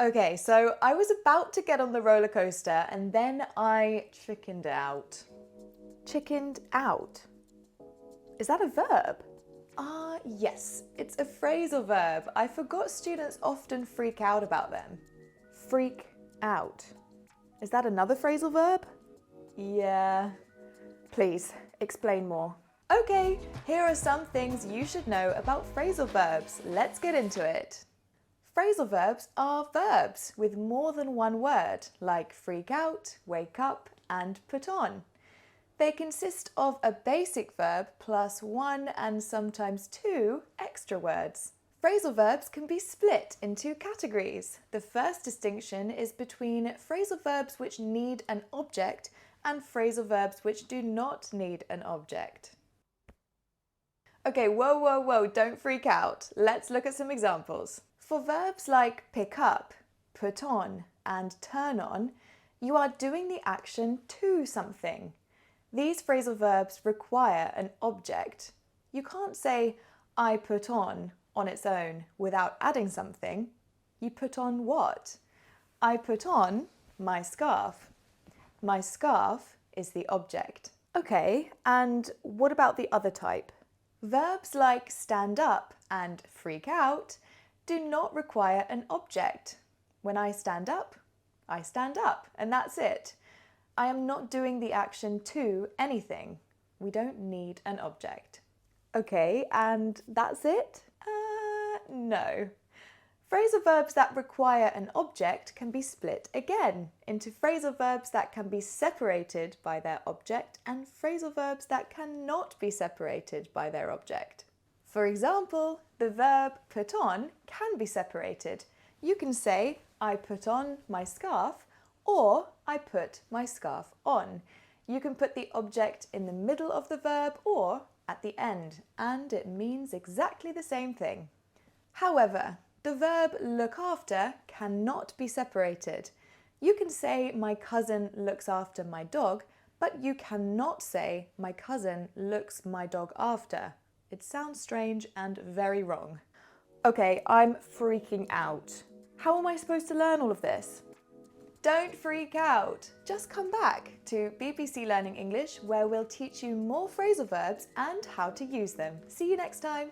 Okay, so I was about to get on the roller coaster and then I chickened out. Chickened out? Is that a verb? Ah, yes, it's a phrasal verb. I forgot students often freak out about them. Freak out. Is that another phrasal verb? Yeah. Please, explain more. Okay, here are some things you should know about phrasal verbs. Let's get into it. Phrasal verbs are verbs with more than one word, like freak out, wake up, and put on. They consist of a basic verb plus one and sometimes two extra words. Phrasal verbs can be split in two categories. The first distinction is between phrasal verbs which need an object and phrasal verbs which do not need an object. Okay, whoa, don't freak out. Let's look at some examples. For verbs like pick up, put on, and turn on, you are doing the action to something. These phrasal verbs require an object. You can't say, I put on its own without adding something. You put on what? I put on my scarf. My scarf is the object. Okay, and what about the other type? Verbs like stand up and freak out do not require an object. When I stand up, and that's it. I am not doing the action to anything. We don't need an object. Okay, and that's it? No. Phrasal verbs that require an object can be split again into phrasal verbs that can be separated by their object and phrasal verbs that cannot be separated by their object. For example, the verb put on can be separated. You can say, I put on my scarf, or I put my scarf on. You can put the object in the middle of the verb or at the end, and it means exactly the same thing. However, the verb look after cannot be separated. You can say my cousin looks after my dog, but you cannot say my cousin looks my dog after. It sounds strange and very wrong. Okay, I'm freaking out. How am I supposed to learn all of this? Don't freak out. Just come back to BBC Learning English where we'll teach you more phrasal verbs and how to use them. See you next time.